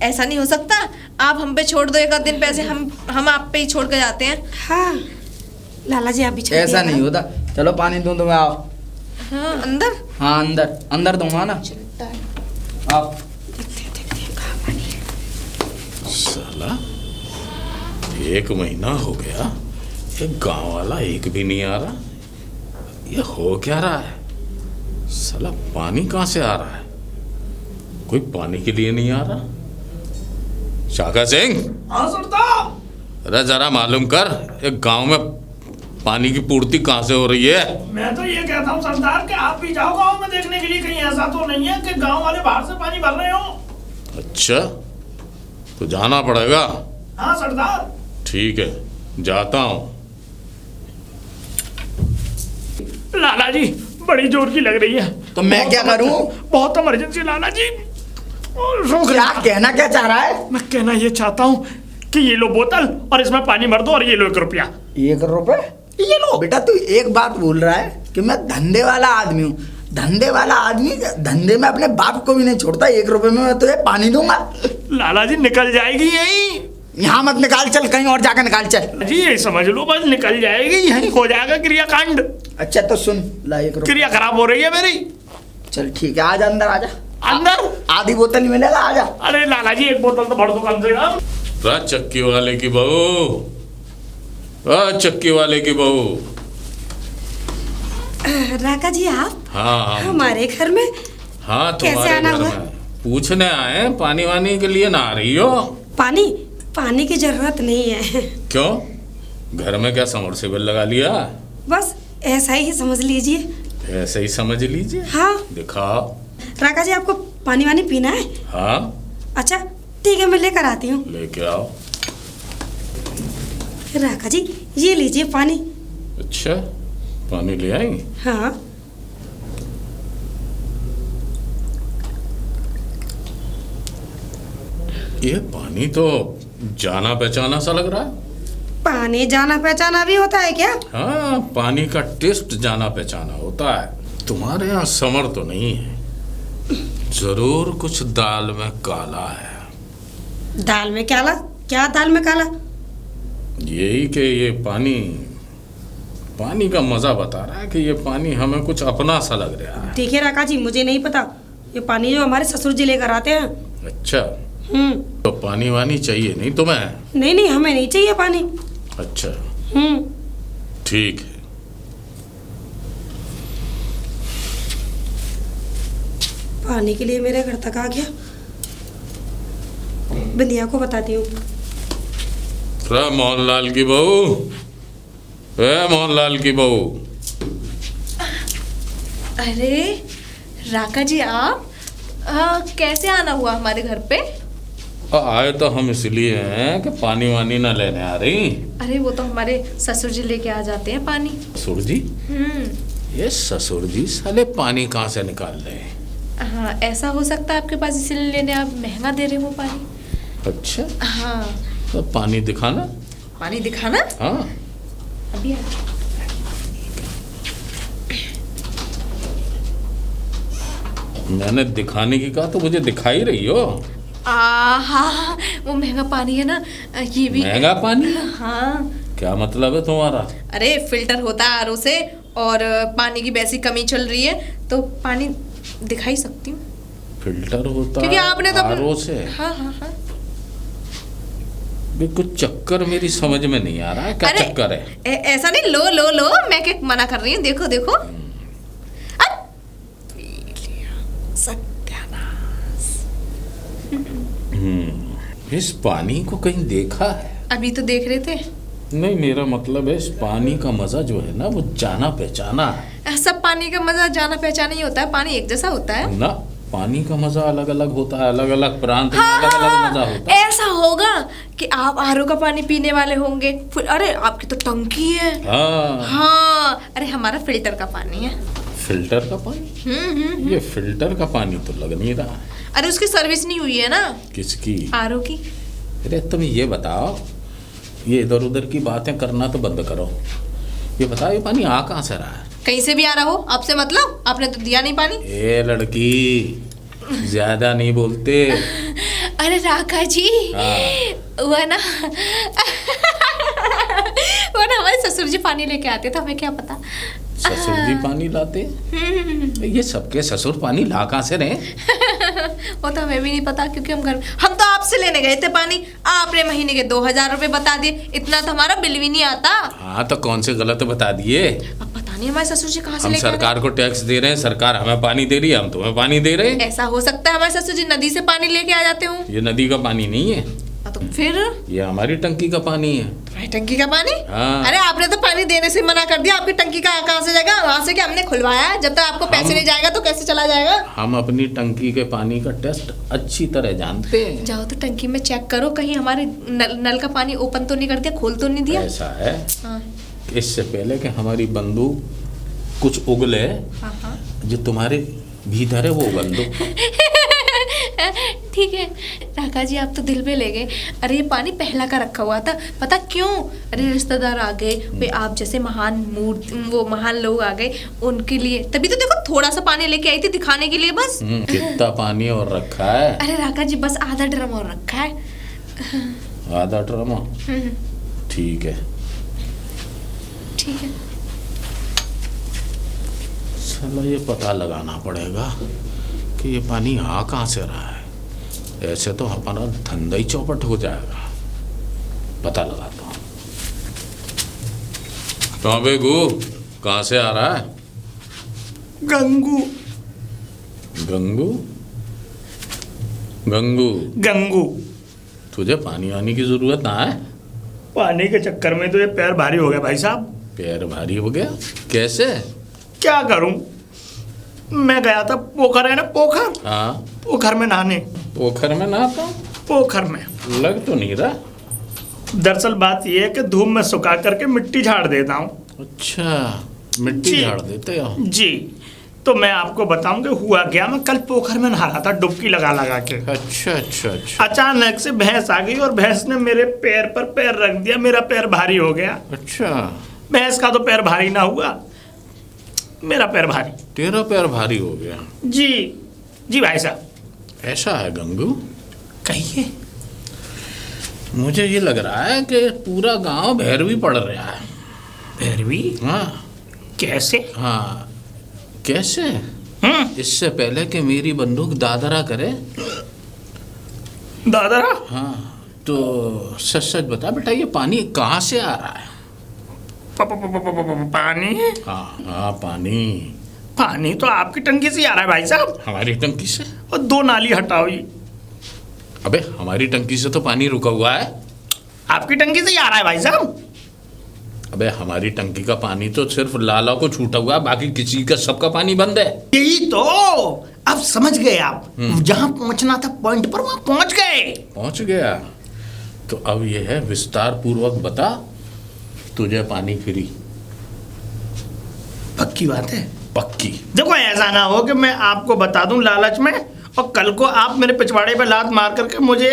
ऐसा नहीं हो सकता, आप हम पे छोड़ दो एक आध दिन पैसे, हम आप पे ही छोड़ कर जाते हैं। हाँ लाला जी आप भी छोड़ ऐसा दिया नहीं होता। चलो पानी दूं तुम्हें, आओ। हाँ, अंदर। हाँ अंदर अंदर दूंगा ना, आओ। साला 1 महीना हो गया, ये गांव वाला एक भी नहीं आ रहा। ये हो क्या रहा है? साला पानी कहाँ से आ रहा है? कोई पानी के लिए नहीं आ रहा। शाका सिंह, हाँ सरदार। अरे जरा मालूम कर, एक गांव में पानी की पूर्ति कहाँ से हो रही है? मैं तो ये कहता हूँ सरदार कि आप भी जाओ गाँव में देखने के लिए, कहीं ऐसा तो नहीं है कि गाँव वाले बाहर से पानी भर रहे हो। अच्छा, तो जाना पड़ेगा। हाँ सरदार। ठीक है, जाता हूँ। लाला जी बड़ी जोर की लग रही है। तो मैं क्या करूं? बहुत इमरजेंसी लाला जी। रोक क्या ले। कहना क्या चाह रहा है? मैं कहना ये चाहता हूँ कि ये लो बोतल और इसमें पानी भर दो और ये लो 1 रुपया। 1 रुपए? ये लो। बेटा तू एक बात भूल रहा है कि मैं धंधे वाला आदमी हूँ। धंधे वाला आदमी धंधे में अपने बाप को भी नहीं छोड़ता। 1 रुपए में मैं तुझे पानी दूंगा। लाला जी निकल जाएगी यही। यहाँ मत निकाल, चल कहीं और जाकर निकाल चल। जी यही समझ लो, बस निकल जाएगी, यही हो जाएगा क्रियाकांड। अच्छा तो सुन, ला 1 रुपया। क्रिया खराब हो रही है मेरी। चल ठीक है, आजा अंदर आजा। अंदर? आधी बोतल ही मिलेगा, आजा। अरे लाला जी 1 बोतल तो भर दो कम से कम। चक्की वाले की बहू, चक्की वाले की बहू। राका जी आप हाँ हमारे घर में हाँ, कैसे तुम्हारे आना घर हुआ? में पूछने आए, पानी वानी के लिए ना आ रही हो? पानी की जरूरत नहीं है। क्यों, घर में क्या समरसेबल लगा लिया? बस ऐसा ही समझ लीजिए। ऐसे ही समझ लीजिए। हाँ दिखाओ। राका जी आपको पानी वानी पीना है? हाँ, अच्छा ठीक है, मैं लेकर आती हूँ। लेके आओ। राका जी ये लीजिए पानी। अच्छा, पानी ले आई? हाँ ये पानी तो जाना पहचाना सा लग रहा है। पानी जाना पहचाना भी होता है क्या? हाँ, पानी का टेस्ट जाना पहचाना होता है। तुम्हारे यहाँ समर तो नहीं है, जरूर कुछ दाल में काला है। दाल में काला? क्या दाल में काला? यही कि ये पानी का मजा बता रहा है कि ये पानी हमें कुछ अपना सा लग रहा है। देखिए राका जी, मुझे नहीं पता, ये पानी जो हमारे ससुर जी लेकर आते हैं। अच्छा, तो पानी वानी चाहिए नहीं तुम्हें? नहीं नहीं, हमें नहीं चाहिए पानी। अच्छा, हम्म ठीक है। पानी के लिए मेरे घर तक आ गया। बिंदिया को बताती हूँ। मोहनलाल की बहू, मोहनलाल की बहू। अरे राका जी आप कैसे आना हुआ हमारे घर पे? आए तो हम इसलिए हैं कि पानी वानी ना लेने आ रही। अरे वो तो हमारे ससुर जी लेके आ जाते हैं पानी। ससुर जी? ये ससुर जी साले पानी कहाँ से निकाल रहे हैं? हाँ ऐसा हो सकता है आपके पास, इसीलिए लेने आप महंगा दे रहे हो पानी। अच्छा, हाँ तो पानी दिखाना। पानी दिखाना? हाँ, अभी आ। मैंने दिखाने की कहा तो मुझे दिखाई रही हो। हाँ वो महंगा पानी है ना, ये भी महंगा पानी? हाँ। क्या मतलब है तुम्हारा? अरे फिल्टर होता है आरओ से, और पानी की वैसी कमी चल रही है तो पानी दिखा ही सकती हूँ। फिल्टर होता क्योंकि आपने तो आरओ से? हाँ हाँ हाँ। भी कुछ चक्कर मेरी समझ में नहीं आ रहा है, क्या चक्कर है? ऐसा नहीं, लो लो लो, मैं क्या मना कर रही हूँ, देखो देखो। सत्यानाश। इस पानी को कहीं देखा है? अभी तो देख रहे थे। नहीं, मेरा मतलब है इस पानी का मजा जो है ना वो जाना पहचाना है। सब पानी का मजा जाना पहचाना ही होता है, पानी एक जैसा होता है ना। पानी का मजा अलग अलग होता है, अलग अलग प्रांत में हाँ, अलग अलग मजा होता है। ऐसा होगा कि आप आरओ का पानी पीने वाले होंगे, अरे आपकी तो टंकी है। हाँ, अरे हमारा फिल्टर का पानी है। फिल्टर का पानी? ये फिल्टर का पानी तो लग नहीं रहा। अरे उसकी सर्विस नहीं हुई है ना। किसकी? आरओ की। अरे तुम ये बताओ, ये इधर उधर की बातें करना तो बंद करो। ये बताओ, ये पानी आ कहाँ से रहा है? कहीं से भी आ रहा हो, आपसे मतलब, आपने तो दिया नहीं पानी। ए लड़की, ज्यादा नहीं बोलते। अरे राका जी, वो ना वो ना हमारे ससुर जी पानी लेके आते तो हमें क्या पता। ससुर जी पानी लाते? ये सबके ससुर पानी ला कहाँ से रहे? वो तो हमें भी नहीं पता, क्योंकि हम तो आपसे लेने गए थे पानी, आपने महीने के 2000 रुपए बता दिए, इतना तो हमारा बिल भी नहीं आता। हाँ तो कौन से गलत बता दिए? अब पता नहीं हमारे ससुर जी कहाँ से हम लेके आए। सरकार को टैक्स दे रहे हैं, सरकार हमें पानी दे रही है, हम तुम्हें पानी दे रहे हैं। ऐसा हो सकता है हमारे ससुर जी नदी से पानी लेके आ जाते हो। ये नदी का पानी नहीं है। फिर ये हमारी टंकी का पानी है। भाई टंकी का पानी? हाँ। अरे आपने तो पानी देने से मना कर दिया, आपकी टंकी का कहाँ से जाएगा? वहां से क्या हमने खुलवाया है? जब तक आपको पैसे नहीं जाएगा तो कैसे चला जाएगा? हम अपनी टंकी के पानी का टेस्ट अच्छी तरह जानते हैं। जाओ तो टंकी में चेक करो, कहीं हमारे नल का पानी ओपन तो नहीं कर दिया, खोल तो नहीं दिया। ऐसा है, हाँ इससे पहले कि हमारी बंदूक कुछ उगले, हाँ जो तुम्हारे भीतर है वो उगल दो। ठीक है राका जी, आप तो दिल पे ले गए। अरे ये पानी पहला का रखा हुआ था, पता क्यों? अरे रिश्तेदार आ गए, वे आप जैसे महान लोग आ गए, उनके लिए तभी तो देखो थोड़ा सा पानी लेके आई थी दिखाने के लिए बस। कितना पानी और रखा है? अरे राका जी बस आधा ड्रम और रखा है। आधा ड्रम? ठीक है ठीक है। चलो ये पता लगाना पड़ेगा कि ये पानी आ कहाँ से रहा है। ऐसे तो हमारा धंधा ही चौपट हो जाएगा। पता लगाता हूँ। तो बेगू कहाँ से आ रहा है? गंगू गंगू? गंगू गंगू तुझे पानी आने की जरूरत ना है? पानी के चक्कर में तो ये पैर भारी हो गया भाई साहब। पैर भारी हो गया? कैसे? क्या करूं, मैं गया था पोखर है ना, पोखर, हाँ पोखर में नहाने। पोखर में नहाता? पोखर में लग तो नहीं रहा। दरअसल बात यह है कि धूप में सुखा करके मिट्टी झाड़ देता हूँ। अच्छा, मिट्टी जी। झाड़ देते हो? जी, तो मैं आपको बताऊं कि हुआ क्या, मैं कल पोखर में नहा रहा था डुबकी लगा लगा के। अच्छा अच्छा अच्छा अचानक से भैंस आ गई और भैंस ने मेरे पैर पर पैर रख दिया, मेरा पैर भारी हो गया। अच्छा। भैंस का तो पैर भारी ना हुआ, मेरा पैर भारी। तेरा पैर भारी हो गया? जी जी भाई साहब। ऐसा है गंगू? कहिए। मुझे ये लग रहा है कि पूरा गांव भैरवी पड़ रहा है। भैरवी? हाँ। कैसे? हाँ कैसे? इससे पहले कि मेरी बंदूक दादरा करे। दादरा? हाँ तो सच सच बता बेटा, ये पानी कहाँ से आ रहा है? पानी? हाँ हाँ पानी। पानी तो आपकी टंकी से ही आ रहा है भाई साहब। हमारी टंकी से? और 2 नाली हटाओ ये। अबे हमारी टंकी से तो पानी रुका हुआ है। आपकी टंकी से ही आ रहा है भाई साहब। अबे हमारी टंकी का पानी तो सिर्फ लाला को छूटा हुआ है, बाकी किसी का सबका पानी बंद है। यही तो, अब समझ गए आप। जहां पहुंचना था पॉइंट पर, वहां पहुंच गए। पहुंच गया? तो अब यह है, विस्तार पूर्वक बता, तुझे पानी फ्री? पक्की बात है? पक्की। देखो ऐसा ना हो कि मैं आपको बता दूं लालच में और कल को आप मेरे पिछवाड़े पे लात मार करके मुझे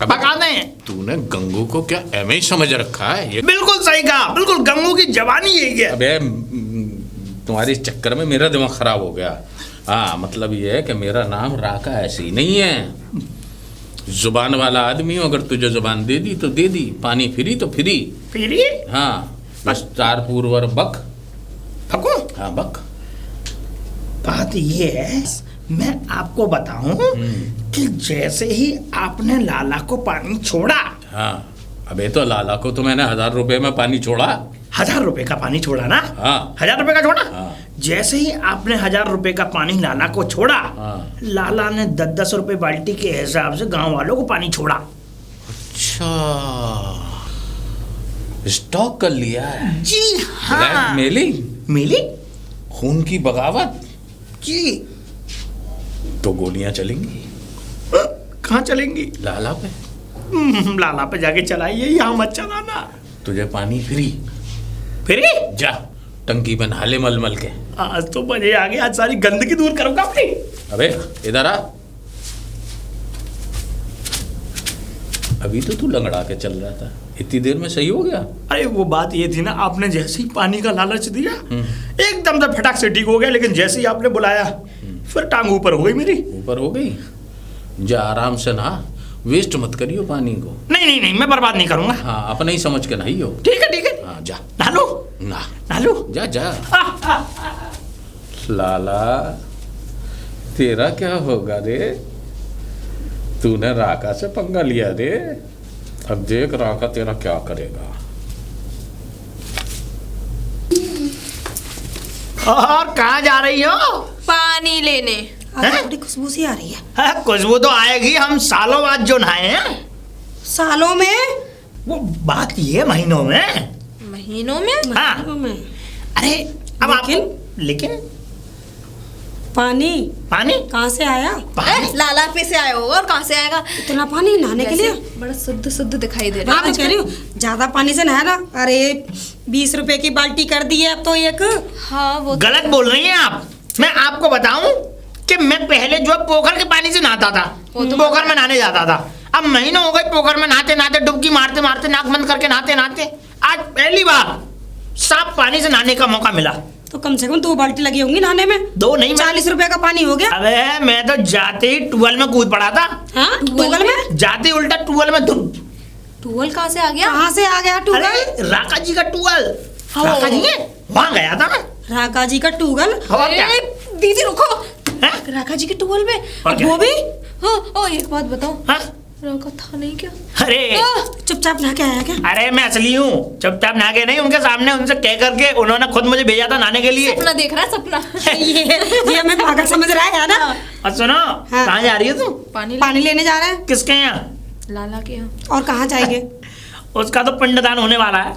पका दें। तूने गंगू को क्या एम समझ रखा है? ये बिल्कुल सही कहा, बिल्कुल गंगू की जवानी यही है। अबे तुम्हारे चक्कर में मेरा दिमाग खराब हो गया। हाँ मतलब ये है कि मेरा नाम राका ऐसे ही नहीं है। जुबान वाला आदमी हूँ, अगर तुझे जुबान दे दी तो दे दी, पानी फ्री तो फ्री। फ्री? हाँ विस्तार पूर्वक बक। पकूं? हाँ बक। बात ये है, मैं आपको बताऊं कि जैसे ही आपने लाला को पानी छोड़ा। हाँ अबे तो लाला को तो मैंने 1000 रुपए में पानी छोड़ा। 1000 रुपए का पानी छोड़ा ना? हाँ 1000 रुपए का छोड़ा। हाँ। जैसे ही आपने 1000 रुपए का पानी लाला को छोड़ा, हाँ। लाला ने 10-10 रुपए बाल्टी के हिसाब से गांव वालों को पानी छोड़ा। अच्छा, स्टॉक कर लिया है? जी हाँ। ब्लैकमेलिंग? मिली? खून की बगावत? जी। तो गोलियां चलेंगी? कहाँ चलेंगी? लाला पे। लाला पे जाके चलाइए, यहाँ मत चलाना। तुझे पानी फ्री। फिर जा टंकी पे नहा ले मल के। आज तो मजे आ गए, आज सारी गंदगी दूर करूंगा अपनी। अबे इधर आ। अभी तो तू लंगड़ा के चल रहा था, इतनी देर में सही हो गया? अरे वो बात ये थी ना, आपने जैसे ही पानी का लालच दिया एकदम से फटाक से ठीक हो गया, लेकिन जैसे ही आपने बुलाया फिर टांग ऊपर हो गई मेरी। ऊपर हो गई? जा आराम से नहा, वेस्ट मत करियो पानी को। नहीं नहीं नहीं, मैं बर्बाद नहीं करूंगा। हाँ अपने ही समझ के नहाइयो। ठीक है ठीक है। हाँ जा नहा लो। नहा लो। जा जा। लाला तेरा क्या होगा रे? तूने राका से पंगा लिया रे, अब देख राका तेरा क्या करेगा। और कहाँ जा रही हो? पानी लेने। आज थोड़ी खुशबू सी आ रही है। खुशबू तो आएगी, हम सालों बाद जो नहाए हैं। सालों में? वो बात ये महीनों में। महीनों में? हाँ। सालों में। अरे अब लेकिन? लेकिन पानी पानी कहाँ से आया? पानी लाला पे से आया होगा, और कहाँ से आएगा? इतना पानी नहाने के लिए? वैसे बड़ा शुद्ध शुद्ध दिखाई दे रहा हाँ है तो कह रही हूँ ज्यादा पानी से नहाना। अरे 20 रुपए की बाल्टी कर दी है अब तो एक। हाँ वो गलत बोल रही हैं आप। मैं आपको बताऊं कि मैं पहले जो है पोखर के पानी से नहाता था, पोखर में नहाने जाता था। अब महीनों हो गए पोखर में नहाते नहाते, डुबकी मारते मारते, नाक बंद करके नहाते नहाते, आज पहली बार साफ पानी से नहाने का मौका मिला। तो कम से कम 2 बाल्टी लगी होंगी नहाने में। 2 नहीं, 40 रुपए का पानी हो गया। अबे मैं तो जाते ही टूवेल में कूद पड़ा था। हाँ टूगल में? जाते ही उल्टा टूवेल में धुप। टूवल कहाँ से आ गया? कहाँ से आ गया टूगल? अरे राका जी का टूवेल, हाँ। राका जी है वहां गया था मैं। राका जी का टूगल? और क्या? अरे, दीदी रुको। हैं? राका जी के टूवल में और क्या? वो भी? हाँ, ओ एक बात बताओ, हाँ? राका था नहीं क्या? अरे चुपचाप नहा के आया क्या? अरे मैं असली हूँ, चुपचाप नहा के नहीं, उनके सामने उनसे कह करके उन्होंने खुद मुझे भेजा था नहाने के लिए। सपना देख रहा है, सपना। ये हमें पागल समझ रहा है ना? और सुनो, हाँ। कहाँ जा रही है तू? पानी लेने जा रहे हैं। किसके यहाँ? लाला के यहाँ। और कहाँ जाएंगे? उसका तो पिंडदान होने वाला है।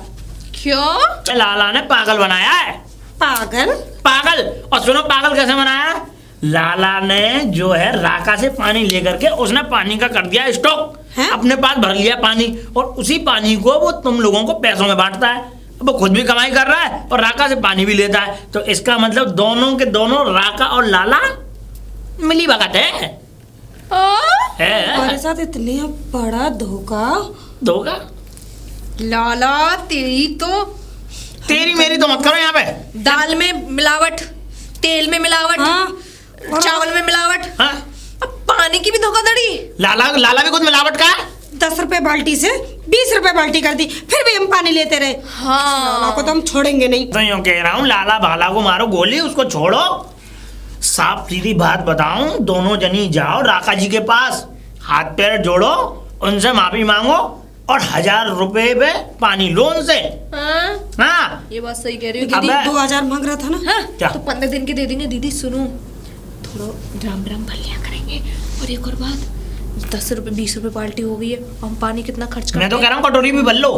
क्यों? लाला ने पागल बनाया है। पागल? पागल। और सुनो पागल कैसे बनाया है? लाला ने जो है राका से पानी लेकर के उसने पानी का कर दिया स्टॉक, हैं? अपने पास भर लिया पानी, और उसी पानी को वो तुम लोगों को पैसों में बांटता है। वो खुद भी कमाई कर रहा है और राका से पानी भी लेता है। तो इसका मतलब दोनों के दोनों, राका और लाला, मिली भगत है। है? हमारे साथ इतने बड़ा धोखा। धोखा? लाला तेरी तो तेरी मेरी तो मत करो यहाँ पे। दाल में मिलावट, तेल में मिलावट, हाँ। चावल में मिलावट, हाँ? अब पानी की भी धोखाधड़ी। लाला भी कुछ मिलावट का है। 10 रुपए बाल्टी से 20 रुपए बाल्टी कर दी, फिर भी हम पानी लेते रहे। लाला हाँ को तो हम छोड़ेंगे नहीं। तो यूं कह रहा हूँ, लाला भाला को मारो गोली, उसको छोड़ो। साफ सीधी बात बताऊं, दोनों जनी जाओ राका जी के पास, हाथ पैर जोड़ो, उनसे माफी मांगो और 1000 रुपए पे पानी लो उनसे। हाँ, हाँ? ये बात सही कह रही हो दीदी दीदी। अबे। 2000 मांग रहा था ना। हाँ, क्या? तो 15 दिन के दे देंगे। दीदी सुनो, थोड़ा राम राम भर लिया करेंगे। और एक और बात, 10 रुपए 20 रुपए बाल्टी हो गई है, हम पानी कितना खर्च करते मैं तो हैं? कह रहा हूँ कटोरी भी भर लो।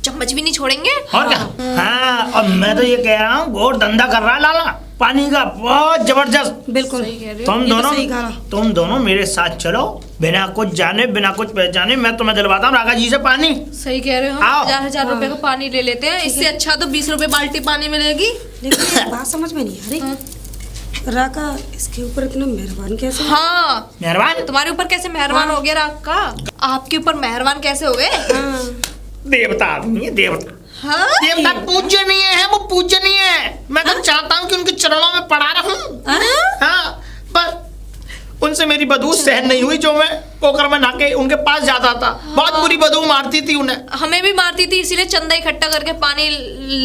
चम्मच भी नहीं छोड़ेंगे। और क्या? हाँ, और मैं तो ये कह रहा हूँ बहुत धंधा कर रहा है लाला पानी का, बहुत जबरदस्त। बिल्कुल सही कह रहे हो। तुम दोनों मेरे साथ चलो, बिना कुछ जाने बिना कुछ पहचाने मैं तुम्हें दिलवाता हूँ राका जी से पानी। सही कह रहे हो, आओ। हम 1000 रुपए का पानी ले लेते हैं। इससे अच्छा तो 20 रुपए बाल्टी पानी मिलेगी। लेकिन एक बात समझ में नहीं आ रही, हाँ। राका इसके ऊपर इतना मेहरबान कैसे? हाँ, मेहरबान? तुम्हारे ऊपर कैसे मेहरबान हो गया राका? आपके ऊपर मेहरबान कैसे हो गए? हाँ। देवता आदमी है, देवता। हाँ, देवता पूजनीय है, वो पूजनीय है। मैं तो चाहता हूँ कि उनके चरणों में पड़ा रहूं। हाँ, पर उनसे मेरी बदबू सहन नहीं हुई, जो मैं पोखर में नहा के उनके पास जाता था। बहुत बुरी बदबू मारती थी उन्हें। हमें भी मारती थी, इसीलिए चंदा इकट्ठा करके पानी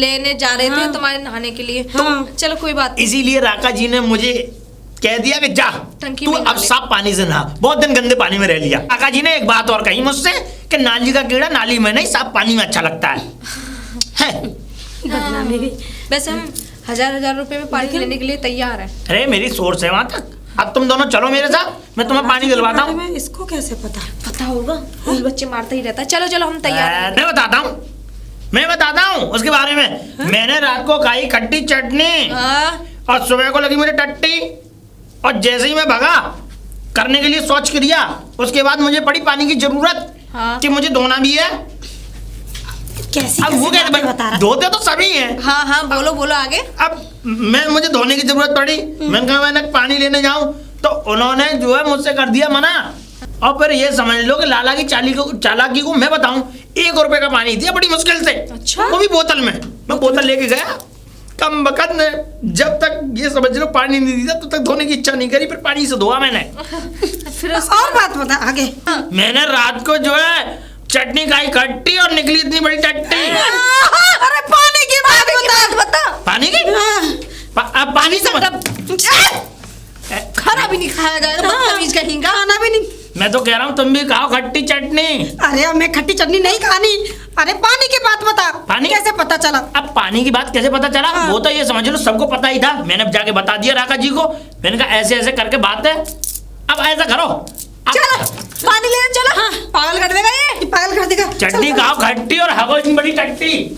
लेने जा रहे थे तुम्हारे नहाने के लिए। हाँ। चलो कोई बात नहीं। इसीलिए राका जी ने मुझे कह दिया कि जा टंकी तू में नहा अब ले। साफ पानी से नहा, बहुत दिन गंदे पानी में रह लिया। राका जी ने एक बात और कही मुझसे कि नाली का कीड़ा नाली में नहीं, साफ पानी में अच्छा लगता है। बदनामी भी। वैसे हम 1000 रुपए में पानी लेने के लिए तैयार हैं। अरे मेरी सोच है वहां तक। अब तुम दोनों चलो मेरे साथ, मैं तुम्हें पानी दिलवाता हूँ। इसको कैसे पता? पता होगा, उस बच्चे मारता ही रहता है। चलो चलो, हम तैयार हैं। मैं बताता हूँ उसके बारे में। मैंने रात को खाई खट्टी चटनी हाँ, और सुबह को लगी मुझे टट्टी, और जैसे ही मैं भगा करने के लिए शौच क्रिया, उसके बाद मुझे पड़ी पानी की जरूरत। हाँ। कि मुझे धोना भी है। कैसी अब वो कैसी बातें कहते बता रहा? धोते तो सभी हैं। हाँ हाँ, बोलो बोलो आगे। अब मुझे धोने की जरूरत पड़ी, मैंने कहा मैंने पानी लेने जाऊं, तो उन्होंने जो है मुझसे कर दिया मना। और फिर ये समझ लो कि लाला की चालाकी को मैं बताऊं, 1 रुपए का पानी दिया बड़ी मुश्किल से। अच्छा। वो भी बोतल में। मैं बोतल लेके गया, कम बकत ने जब तक ये समझ लो पानी नहीं दिया तब तक धोने की इच्छा नहीं करी, फिर पानी से धोआ मैंने। फिर और बात बता आगे। मैंने रात को जो है चटनी खाई खट्टी और निकली इतनी बड़ी टट्टी। अरे पानी की बात बता। पानी की अब पानी से खाना भी नहीं खाया जाएगा, बदतमीज कहीं का। खाना भी नहीं। मैं तो कह रहा हूँ तुम भी खाओ खट्टी चटनी। अरे हमें खट्टी चटनी नहीं खानी। अरे पानी की बात बता। पानी? कैसे पता चला? अब पानी की बात कैसे पता चला? हाँ। वो तो ये समझ लो सबको पता ही था। मैंने जाके बता दिया राका जी को। मैंने कहा ऐसे ऐसे करके बात है, अब ऐसा करो। चलो पानी लेने चलो। हाँ। पागल कर देगा ये। पागल कर देगा। चटनी खाओ खट्टी और हगो इतनी बड़ी टट्टी।